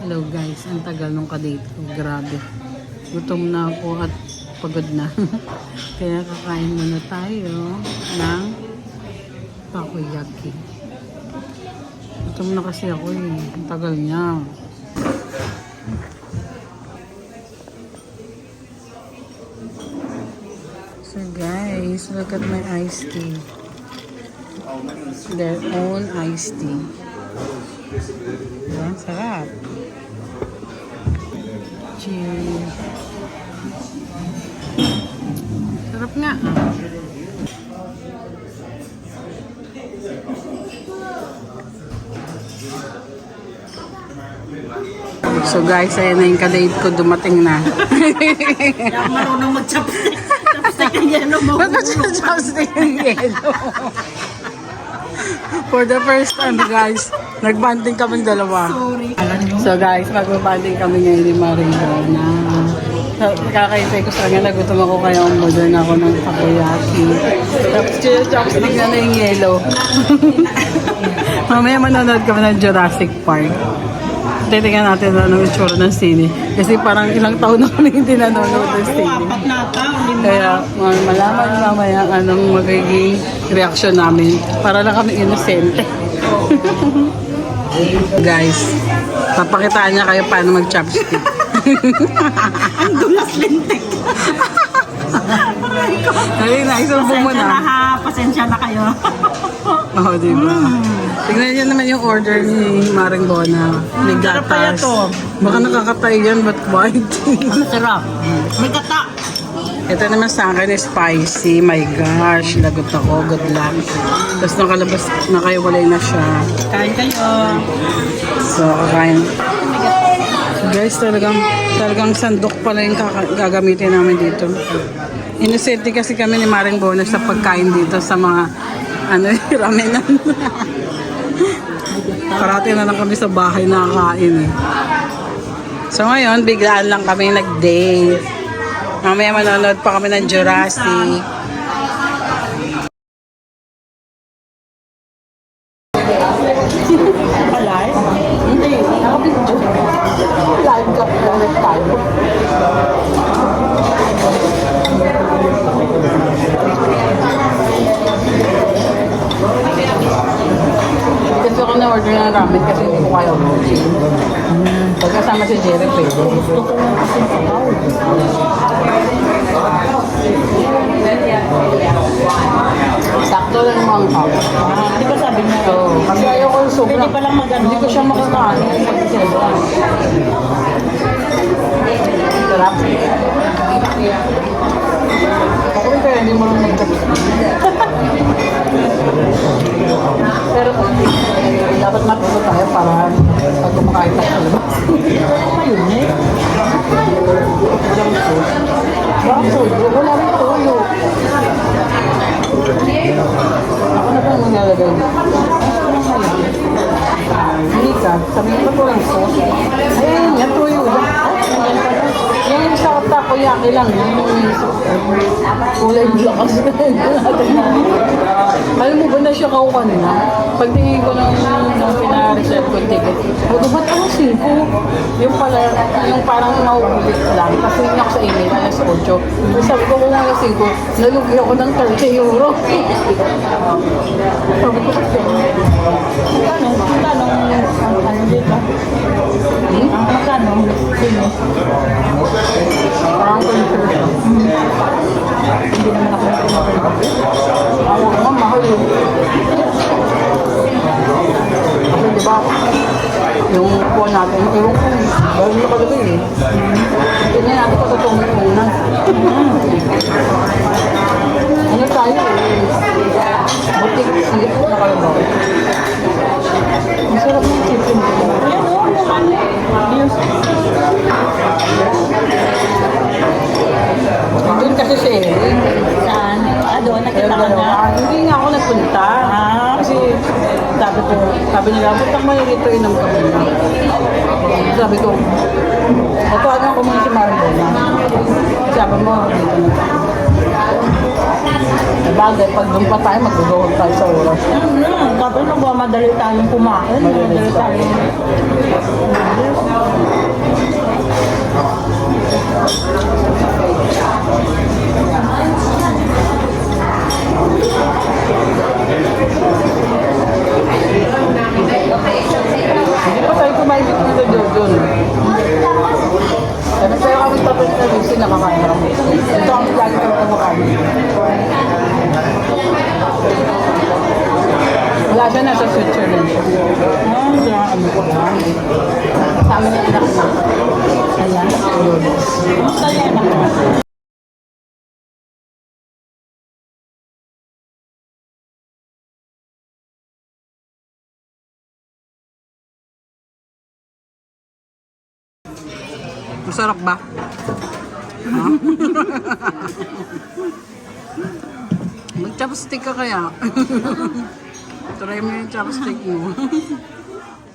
Hello guys, ang tagal nung kadate ko. Grabe. Gutom na ako at pagod na. Kaya kakain muna tayo ng takoyaki. Gutom na kasi ako eh. Ang tagal niya. So guys, look at my iced tea. Their own iced tea. Diba? Sarap. Cheers. Sarap nga. So guys, ayan na yung kadate ko, dumating na. Kaya marunong mag-chopstick. Chopstick ang yelo mo. Ba't ba siya chopstick yung yelo? For the first time guys, nagbanding kami dalawa. Sorry. So guys, magbabanding kami ngayon ni Maringona. Kakaintay ko sa kanya, nagutom ako kaya umorder na ako ng takoyaki. Tapos chopstick na yung yelo. Mamaya manonood kami ng Jurassic Park. Titingnan natin anong itsura ng sine. Kasi parang ilang taon na kami hindi nanonood ng sine. Apat na taon. Kaya malaman mamaya anong magiging reaction namin. Para lang kami inosente. Guys, papakitaan niya kayo paano mag-chopstick. Ang dulas lintik. Ay, naisulbo mo Pasensya na na. ha. Pasensya na kayo. Oo, diba? Tignan niyo naman yung order ni Maring Bona. May Sarap kaya gatas. to. Baka nakakatay yan, but white? Masarap. May kata. Ito naman sa akin is spicy. My gosh, lagot ako. Good luck. Tapos nakalabas, nakaiwalay na siya. Kain kayo. So, kakain. So guys, talagang sandok pala yung gagamitin namin dito. Inosente kasi kami ni Maring Bona sa pagkain dito sa mga ramenan. Parati na lang kami sa bahay nakakain eh. So ngayon, biglaan lang kami nag-date. Mamaya manonood pa kami ng Jurassic. Alive? Hindi, nakabidyo. Live ka lang tayo. Kasi ako na-order ng ramen kasi hindi ko kaya ubusin. Pagkasama si Jerry, pwede. Gusto ko lang kasi sabaw. Sakto lang yung mga cup. Di ba sabi mo? Oo, kasi ayaw ko yung sobra. Pwede pa lang mag-ano. Hindi ko siya makakain. Sarap. Ako rin kaya hindi mo lang Pero dapat matuto tayo para pag kumakain tayo sa labas. Ayun eh. Walang food. Walang food. Wala rin tuyo. Ako na ba ang nilalagay? Hindi ka. Sabihin ko walang sauce. Ayun, yan tuyo. Yung sa takoyaki lang. Yung kulay black kasi. Alam mo ba na siya kaukan na? Pagtingin ko ng pina-reserve ko ticket, ba't ako 5? Yung pala, yung parang mauulit lang. Kasi yun ako sa email, alas 8. Sabi ko kung alas 5, nalugi ako ng 30 euro. Sabi ko kasi, Magkano ang dito? Magkano? Sino? parang 20 euro. Hindi naman ako nagpapalagay. Ako naman, mahal yun. Kasi diba, yung phone natin, ewan ko, bago na pala eh. Tingnan natin kung tutungin ko na. Ano tayo eh? Butik sip na kalabaw. Ang sarap ng chicken dito. Ayan o, yung ano. Yes. Doon kasi siya eh. Saan? Doon, nakita ka na. Hindi nga ako nagpunta. Kasi sabi nila, punta mo yung dito inom ka muna. Sabi ko, tatawagan ko muna si Maribona. Sabi mo, dito na. Bagay, pag doon pa tayo, mag-go tayo sa oras. Dapat magmamadali tayong kumain. Madali tayong mahigit na sa Jojo. Sabi sa'yo kami tapos na Lucy, nakakain na kami. Ito kami lagi kami kumakain. Wala siya, nasa Switzerland siya. Diyan kami ko lang. Sa amin yung anak na. Ayan, yun. Kamusta yung anak na? Masarap ba? Ha? Mag-chopstick ka kaya? Try mo yung chopstick mo.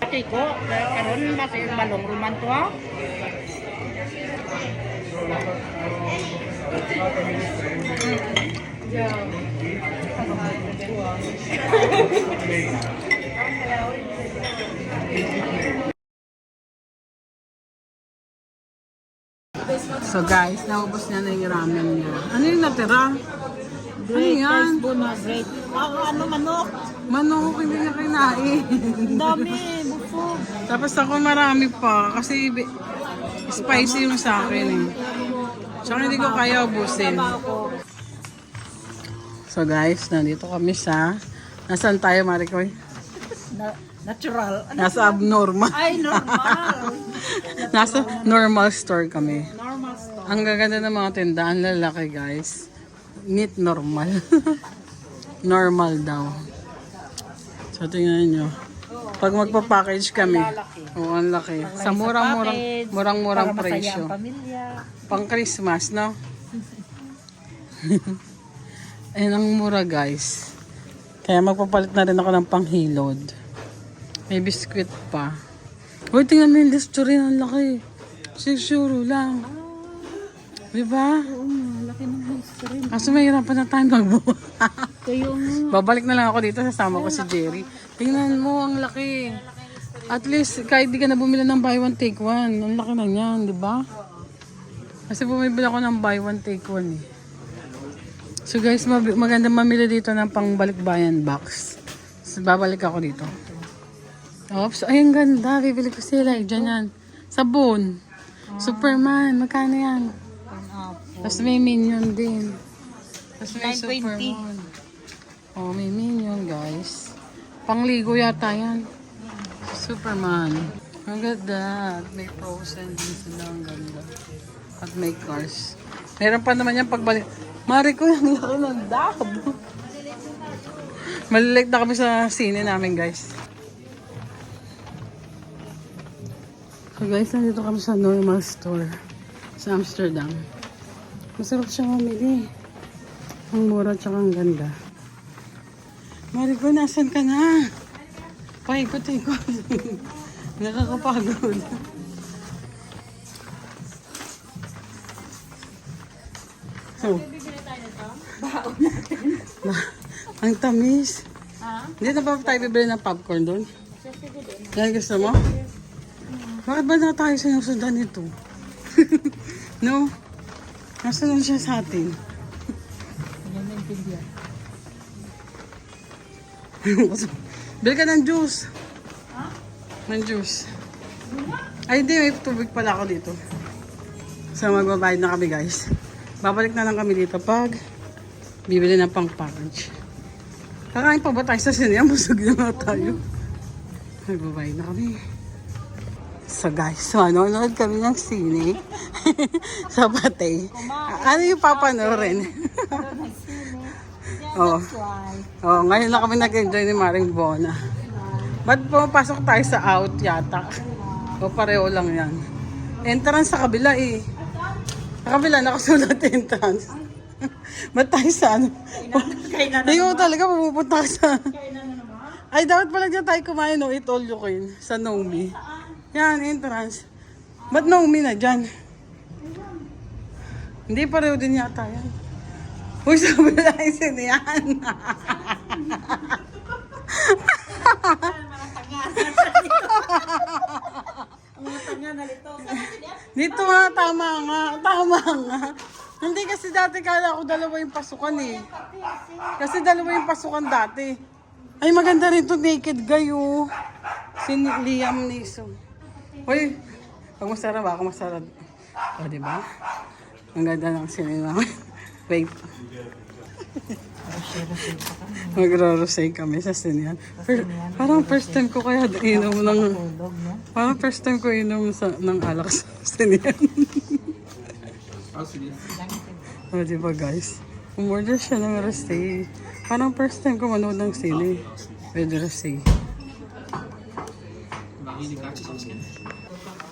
Ate ko, karon ba sa yung balong ruman to ha? So guys, naubos niya na yung ramen niya. Ano yung natira? Ano yan? Great. Ano manok? Manok, hindi niya kinain. Dami, busog. Tapos ako marami pa kasi spicy yung sa akin eh. Tsaka hindi ko kaya ubusin. So guys, nandito kami sa... Nasaan tayo, Maricoy? Natural. Nasa abnormal. Ay, normal. Nasa normal store kami. Normal store. Ang gaganda ng mga tindahan, lalaki guys. Neat normal. Normal daw. So tingnan nyo. Pag magpa-package kami. Oo, ang laki. Sa murang-murang presyo. Pamilya. Pang Christmas, no? Ayun ang mura guys. Kaya magpapalit na rin ako ng panghilod. May biskwit pa. Uy, tingnan mo yung listo rin. Ang laki. 6 euro lang. Diba? Oo, laki ng history. Kaso mahirapan na tayo magbuha. Ito yung... Babalik na lang ako dito. Sasama ko si Jerry. Tingnan mo, ang laki. At least, kahit di ka na bumili ng buy one, take one. Ang laki na yan, di ba? Kasi bumibili ako ng buy one, take one eh. So guys, maganda mamili dito ng pangbalikbayan box. So, babalik ako dito. Oops, ay ang ganda. Bibili ko sila. Diyan yan. Sabon. Superman. Magkano yan? Tapos may minion din. Tapos may 920. Superman. Oh, may minion guys. Pangligo yata yan. Superman. Ang ganda. At may frozen din sila. Ang ganda. At may cars. Meron pa naman yan pagbalik. Mari ko yung laki ng dab. Malilate na kami sa sine namin guys. So guys, nandito kami sa normal store sa Amsterdam. Masarap siya mamili. Ang mura tsaka ang ganda. Marico, nasan ka na? Paikot-ikot. Nakakapagod. So, ang tamis. Hindi na ba tayo bibili ng popcorn doon? Yan gusto mo? Bakit ba na tayo sinusundan nito? No? Nasaan siya sa atin? Bili ka ng juice. Ng juice. Ay hindi, may tubig pala ako dito. So magbabayad na kami guys. Babalik na lang kami dito pag bibili ng pang-package. Kakain pa ba tayo sa sinya? Busog na nga tayo. Magbabayad na kami. So guys, manonood kami ng sine sa Patay. Ano yung papanoorin? Oh. Oh, ngayon na kami nag-enjoy ni Maring Bona. Ba't pumapasok tayo sa out yata? O pareho lang yan. Entrance sa kabila eh. Sa kabila nakasulat entrance. Ba't tayo sa ano? Hindi ko talaga pupunta ka sa... Ay, dapat pala dyan tayo kumain, no? Eat all you can sa Nomi. Yan, entrance. Ba't Nomi na dyan? Hindi, pareho din yata yan. Uy, sabi lang yung siniyan. Dito nga, tama nga. Tama nga. Hindi kasi dati kala ko dalawa yung pasukan eh. Kasi dalawa yung pasukan dati. Ay, maganda rin to naked guy oh. Si Liam Neeson. Uy, pag masarap ako masarap. O, diba? Ang ganda ng sinima. Wait. Magro-rosay kami sa sinyan. Parang first time ko kaya inom ng... Parang first time ko inom ng alak sa sinyan. O, diba guys? Umorder siya ng rosay. Parang first time ko manood ng sine. With rosay.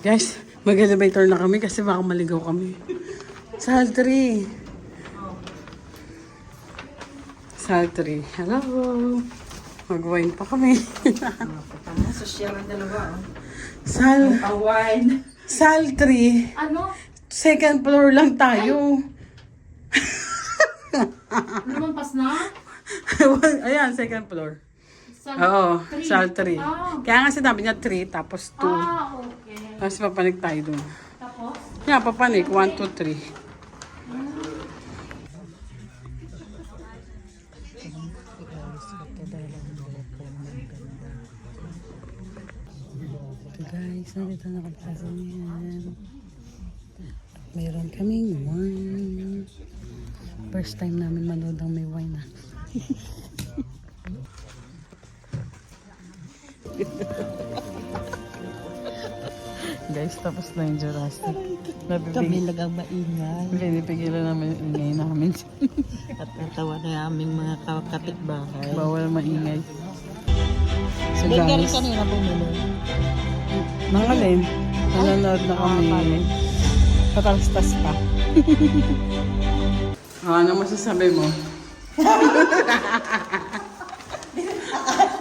Guys, mag-elevator na kami kasi baka maligaw kami. Saltry. Saltry. Hello. Mag-wine pa kami. Social ang dalawa. Wine. Saltry. Ano? Second floor lang tayo. Lumampas na? Ayan, second floor. Sal Oo, three. Saltry. Ah. Kaya nga sinabi niya 3 tapos 2. Okay. Tapos papanik tayo doon. Tapos? Yeah, papanik. 1, 2, 3. Guys, nandito na kami sa Sinihan. Meron kaming wine. First time namin manood ng may wine na. Guys, tapos na yung Jurassic. Kami lagang maingay. Pinipigilan namin yung ingay namin. At natawa na aming mga kapitbahay. Bawal maingay. So Doon ka rin guys, kanina bumili. nangalin. Nanonood na kami. Tatalstas pa. Ano masasabi mo?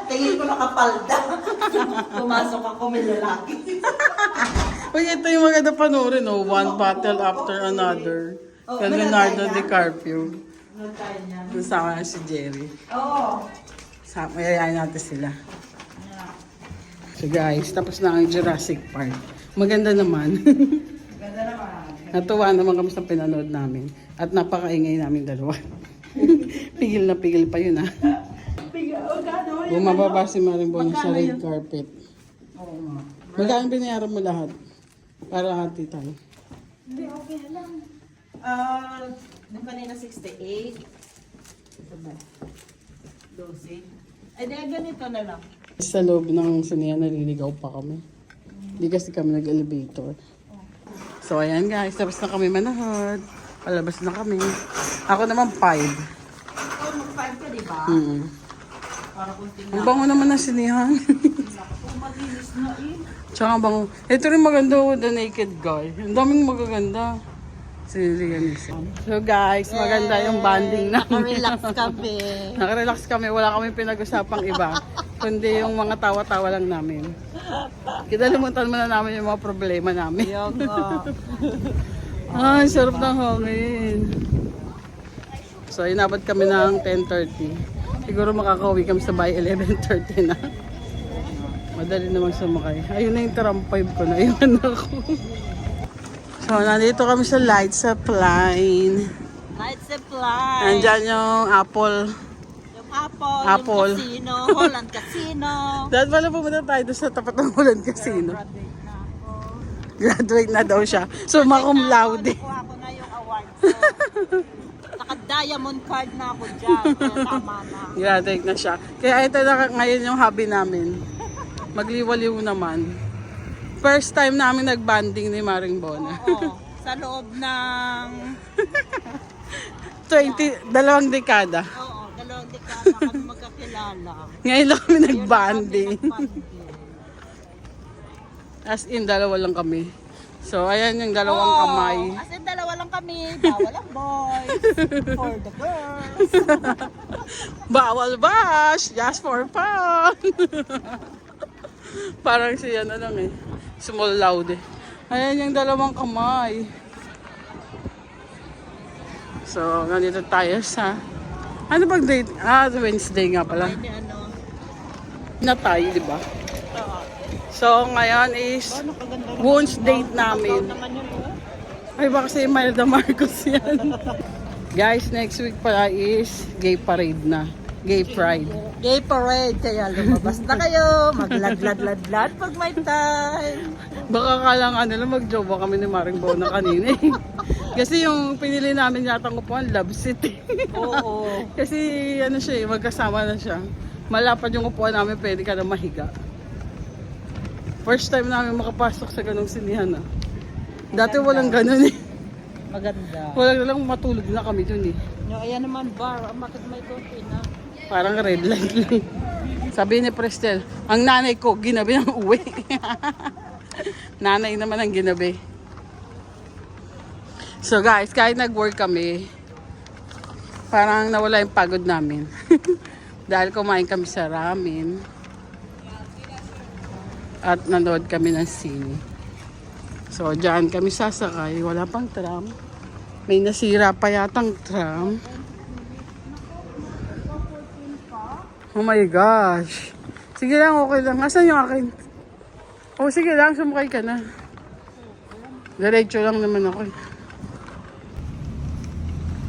Tingin ko nakapalda. Pumasok ako, may lalaki. Uy, ito yung maganda panoorin, no? One battle after another. Kay Leonardo DiCaprio. Noon tayo niya. Doon sa akin si Jerry. Oo. Mayayain natin sila. So guys, tapos na ang Jurassic Park. Maganda naman. Ganda naman. Natuwa naman kami sa pinanood namin. At napakaingay namin dalawa. Pigil na pigil pa yun, ha? Bumababa si Maring Bonnie sa red carpet. Magkano binayaran mo lahat? Para hati tayo. Hindi, okay lang. Nung kanina 68. Ito ba? 12. Ay, di, ganito na lang. Sa loob ng sinihan, naliligaw pa kami. Hindi kasi kami nag-elevator. So ayan guys, tapos na kami manood. Palabas na kami. Ako naman 5. Oh, mag-5 ka, di ba? Para kunting Ang bango naman ng sinihan. malinis na eh. Tsaka ang bango. Ito rin maganda oh, The Naked Guy. Ang daming magaganda. Si Lianisa. So guys, maganda yung banding namin. Relax kami. Nakarelax kami. Wala kami pinag-usapang iba. Kundi yung mga tawa-tawa lang namin. Kinalimutan mo na namin yung mga problema namin. Yung, Ay, sarap ng hangin. So, inabot kami ng 10:30. Siguro makakauwi kami sa bahay 11:30 na. Madali namang sumakay. Ayun na yung tram 5 ko. Naiwan ako. So, nandito kami sa light supply. night supply. Nandyan yung Apple. Yung Apple, Apple. yung Casino, Holland Casino. Dahil pala pumunta tayo doon sa tapat ng Holland Casino. Graduate na ako. Graduate na daw siya. So, cum laude. Nakuha ko na yung award ko. Naka-diamond card na ako dyan. Kaya tama na. Graduate na siya. Kaya ito na ngayon yung hobby namin. Magliwaliw naman. First time namin nag-banding ni Maring Bona. Oo. Sa loob ng... 2 dekada. Oo, 2 dekada kami magkakilala. Ngayon lang kami Yun nag-banding. ang kami nag-banding. As in, dalawa lang kami. So, ayan yung dalawang Oo, kamay. As in, dalawa lang kami. Bawal ang boys. For the girls. Bawal bash! Just for fun! Parang siya na lang eh. Small loud eh. Ayan yung dalawang kamay. So, nandito tayo sa... Ano bang date? Wednesday nga pala. Ay, ano. Na tayo, di ba? Oo. So, ngayon is Ano kaganda rin. Wounds date namin. Naman yun, oh. Ay, baka si Imelda Marcos yan. Guys, next week pala is gay parade na. Gay Pride. Gay parade, kaya lumabas na kayo. Magladlad-ladlad pag may time. Baka kalang lang magjowa kami ni Maring Bona kanina eh. Kasi yung pinili namin yatang upuan, love seat eh. Oo. Kasi ano siya eh, magkasama na siya. Malapad yung upuan namin, pwede ka na mahiga. First time namin makapasok sa ganong sinihan ah. Dati walang ganun eh. Maganda. Walang lang matulog na kami dun eh. Yung ayan naman bar, bakit may konti na? Parang red light lang. Sabi ni Prestel, ang nanay ko ginabi ng uwi. Nanay naman ang ginabi. So guys, kahit nag-work kami, parang nawala yung pagod namin. Dahil kumain kami sa ramen. At nanood kami ng sine. So dyan kami sasakay, wala pang tram. May nasira pa yatang tram. Oh my gosh. Sige lang, okay lang. Asan yung akin? Oh, sige lang, sumakay ka na. Diretso lang naman ako.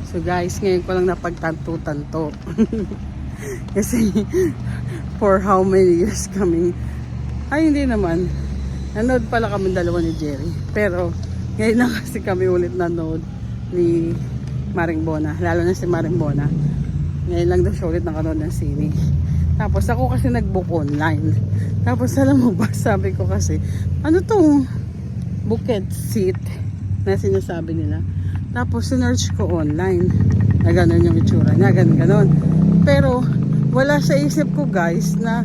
So guys, ngayon ko lang napagtanto-tanto. Kasi for how many years kami. Ay, hindi naman. Nanood pala kami dalawa ni Jerry. Pero ngayon na kasi kami ulit nanood ni Maring Bona. Lalo na si Maring Bona. Ngayon lang daw siya ulit nakanood ng sine. Tapos ako kasi nag-book online. Tapos alam mo ba, sabi ko kasi, ano tong bucket seat na sinasabi nila? Tapos sinearch ko online na gano'n yung itsura niya, gano'n. Pero wala sa isip ko guys na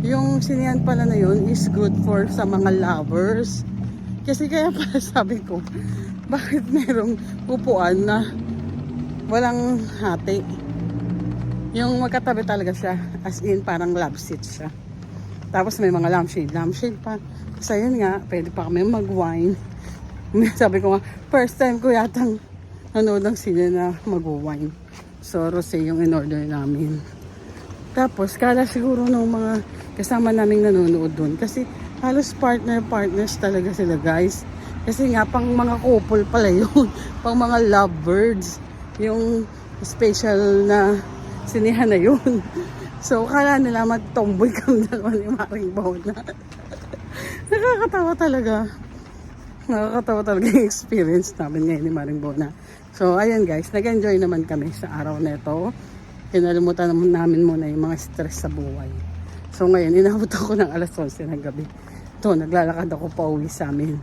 yung sinihan pala na yun is good for sa mga lovers. Kasi kaya pala sabi ko, bakit merong upuan na walang hati? Yung magkatabi talaga siya, as in parang love seat siya. Tapos may mga lampshade pa. So yun nga, pwede pa kami mag-wine. Sabi ko nga, first time ko yatang nanood ng sine na mag-wine. So rosé yung in-order namin. Tapos kala siguro ng mga kasama naming nanonood dun. Kasi halos partners talaga sila guys. Kasi nga pang mga couple pala yun. Pang mga lovebirds. Yung special na sinihan na yun. So, kala nila mag-tomboy kami dalawa ni Maring Bona. Nakakatawa talaga. Nakakatawa talaga yung experience namin ngayon ni Maring Bona. So, ayun guys, nag-enjoy naman kami sa araw na ito. Kinalimutan namin muna yung mga stress sa buhay. So, ngayon, inabot ako ng alas 11 ng gabi. Ito, naglalakad ako pa uwi sa amin.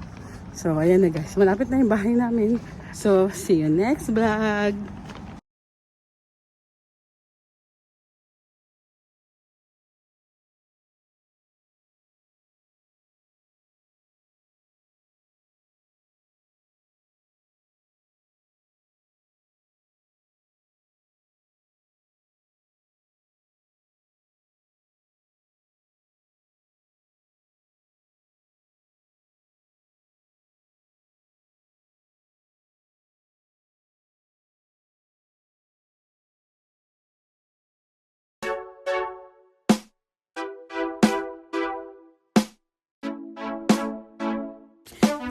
So, ayan na guys, malapit na yung bahay namin. So, see you next vlog!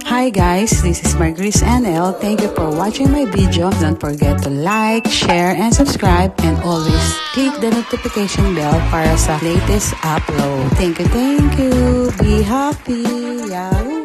Hi guys, this is Margris NL. Thank you for watching my video. Don't forget to like, share, and subscribe. And always click the notification bell para sa latest upload. Thank you. Be happy. Yahoo!